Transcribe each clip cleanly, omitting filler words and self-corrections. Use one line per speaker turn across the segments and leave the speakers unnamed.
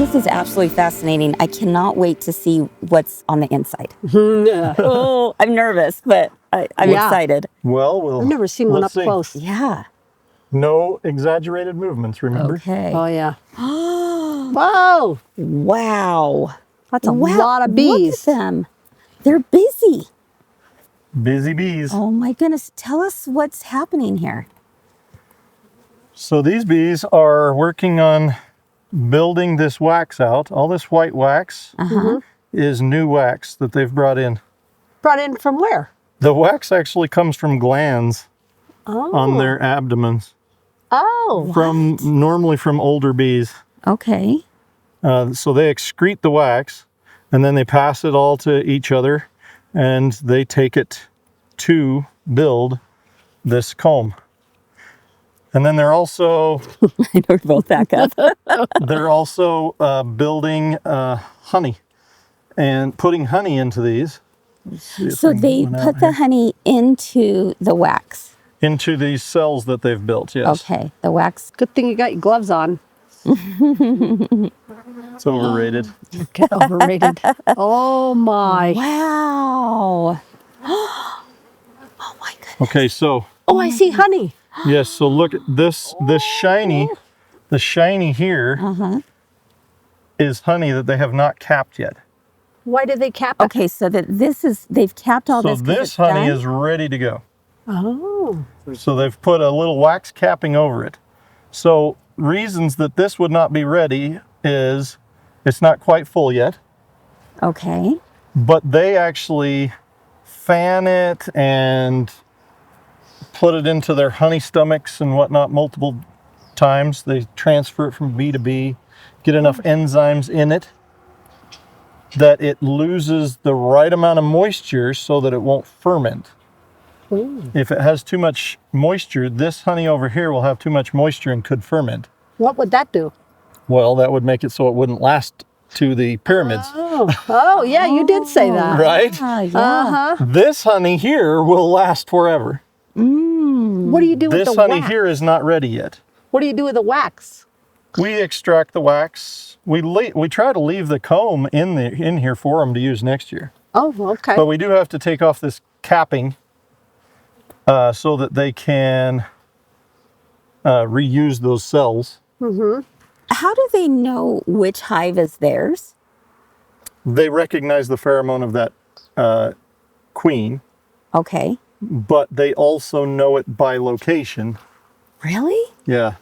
This is absolutely fascinating. I cannot wait to see what's on the inside.
Yeah.
Oh, I'm nervous, but I'm excited.
Well,
I've never seen one up close.
Yeah.
No exaggerated movements, remember?
Okay.
Oh, yeah. Whoa.
Wow.
That's a lot of bees.
Look at them. They're busy.
Busy bees.
Oh my goodness. Tell us what's happening here.
So these bees are working on building this wax out. All this white wax is new wax that they've brought in.
Brought in from where?
The wax actually comes from glands on their abdomens.
Oh.
Normally from older bees.
Okay.
So they excrete the wax and then they pass it all to each other and they take it to build this comb. And then they're also
I know we're both back up.
they're also building honey and putting honey into these.
So they put the honey into the wax.
Into these cells that they've built, yes.
Okay, the wax.
Good thing you got your gloves on.
It's overrated.
Get overrated. Oh my.
Wow. Oh my goodness.
Okay, so
Oh, I see honey.
yes, so look at this shiny, the shiny here is honey that they have not capped yet.
Why did they cap it?
Okay, so they've capped all
So
this. 'cause
this
it's
honey
done?
is ready to go.
Oh.
So they've put a little wax capping over it. So reasons that this would not be ready is it's not quite full yet,
Okay.
but they actually fan it and put it into their honey stomachs and whatnot multiple times. They transfer it from bee to bee, get enough enzymes in it that it loses the right amount of moisture so that it won't ferment.
Ooh.
If it has too much moisture, this honey over here will have too much moisture and could ferment.
What would that do?
Well, that would make it so it wouldn't last to the pyramids,
Oh, yeah, you did say that.
right?
Yeah.
This honey here will last forever.
What do you do with
This
the
honey
wax?
here is not ready yet.
What do you do with the wax?
We extract the wax. We try to leave the comb in here for them to use next year.
Oh, okay.
But we do have to take off this capping so that they can reuse those cells.
How do they know which hive is theirs?
They recognize the pheromone of that queen,
Okay.
but they also know it by location.
Really?
Yeah.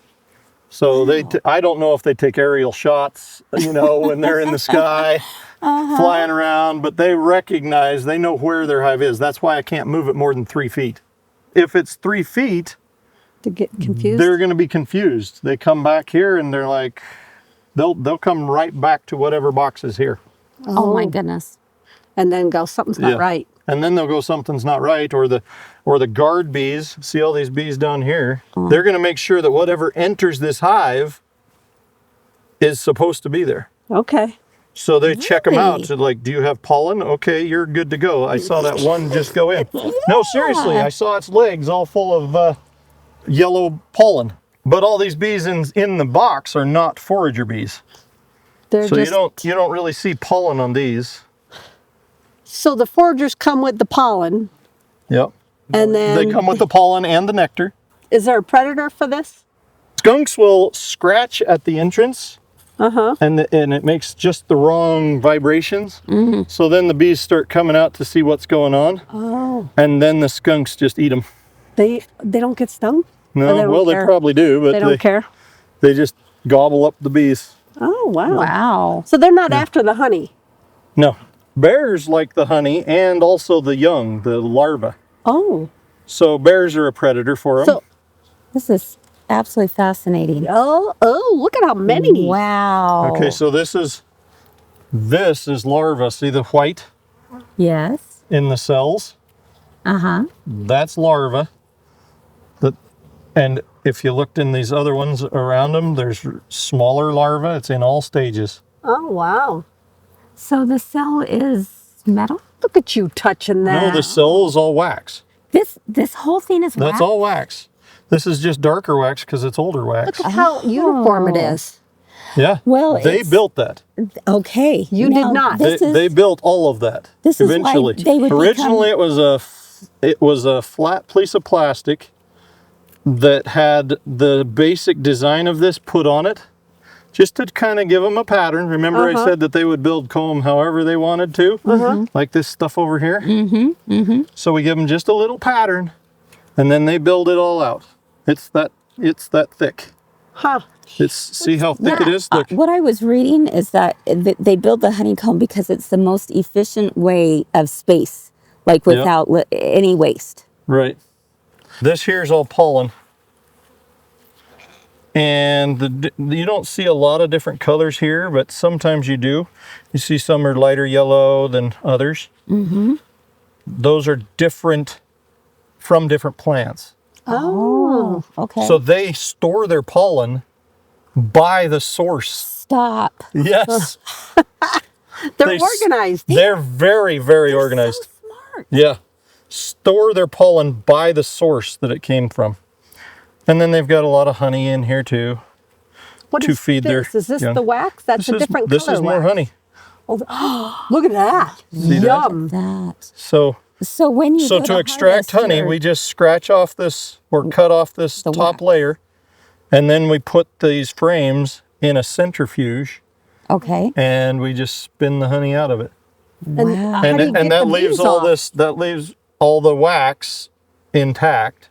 So I don't know if they take aerial shots, when they're in the sky, flying around, but they know where their hive is. That's why I can't move it more than 3 feet. If it's 3 feet,
To get confused?
they're going to be confused. They come back here and they're like, they'll come right back to whatever box is here.
Oh my goodness.
And then go, something's not right.
And then they'll go, something's not right, or the guard bees. See all these bees down here? They're going to make sure that whatever enters this hive is supposed to be there.
Okay.
So they check them out.
Really?
So like, do you have pollen? Okay, you're good to go. I saw that one just go in. No, seriously, I saw its legs all full of yellow pollen. But all these bees in the box are not forager bees.
They're
So
just,
you don't really see pollen on these.
So the foragers come with the pollen,
Yep.
and then
They come with the pollen and the nectar.
is there a predator for this?
Skunks will scratch at the entrance, and it makes just the wrong vibrations. So then the bees start coming out to see what's going on,
Oh.
and then the skunks just eat them.
They don't get stung?
No,
they don't
well,
care?
they probably do, but
They don't care?
they just gobble up the bees.
Oh, wow.
Wow.
So they're not after the honey?
No, bears like the honey and also the young, the larvae.
Oh.
So bears are a predator for them.
So,
This is absolutely fascinating.
oh, look at how many.
Wow.
Okay, so this is larva. See the white
Yes.
in the cells? That's larva. And if you looked in these other ones around them, there's smaller larvae. It's in all stages.
Oh, wow.
So the cell is metal?
Look at you touching that.
No, the cell is all wax.
This whole thing is wax?
That's all wax. This is just darker wax because it's older wax.
Look at how uniform it is.
Yeah.
Well,
they built that.
Okay.
You did not.
They built all of that.
This is why
eventually.
they would
Originally, it was a flat piece of plastic that had the basic design of this put on it, just to kind of give them a pattern. Remember, I said that they would build comb however they wanted to, like this stuff over here. So we give them just a little pattern, and then they build it all out. It's that thick.
Huh.
See how thick it is? Look.
What I was reading is that they build the honeycomb because it's the most efficient way of space, like without any waste.
Right. This here is all pollen. And you don't see a lot of different colors here, but sometimes you do. You see some are lighter yellow than others. Those are different from different plants.
Oh, okay.
So they store their pollen by the source.
Stop.
Yes.
They're organized.
They're very, very organized.
So smart.
Yeah. Store their pollen by the source that it came from. And then they've got a lot of honey in here too.
What
to
is
feed
this?
their
Is this
young.
the wax? That's a different color.
This is more
wax.
honey.
Oh, look at that.
See that?
Yum.
That.
So
when you go
to extract
harvest
honey,
your-
we just scratch off this or cut off this
The
top
wax.
layer, and then we put these frames in a centrifuge,
Okay.
and we just spin the honey out of it.
And
Wow.
how do you
And
get
that
the
leaves
bees
all
off?
this. That leaves all the wax intact.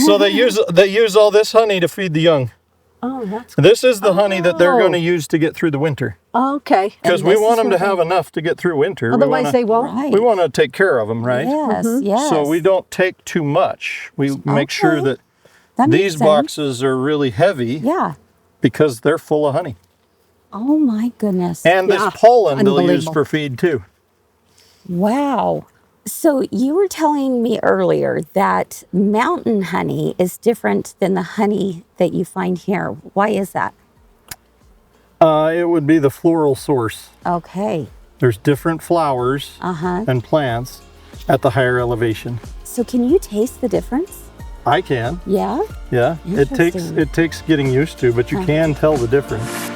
So they use all this honey to feed the young.
Oh, that's
This is the honey that they're
Oh.
going to use to get through the winter,
okay.
because we want them to have enough to get through winter.
Otherwise, they won't.
Right.
We want to take care of them, right?
Yes, yes.
So we don't take too much. We make sure
Okay.
that
That makes
these
sense.
boxes are really heavy
Yeah.
because they're full of honey.
Oh my goodness.
And this
Yeah,
pollen they'll use
unbelievable.
for feed too.
Wow. So you were telling me earlier that mountain honey is different than the honey that you find here. Why is that?
It would be the floral source.
Okay.
There's different flowers
Uh-huh.
and plants at the higher elevation.
So can you taste the difference?
I can,
Yeah?
yeah.
Interesting.
It takes getting used to, but you can tell the difference.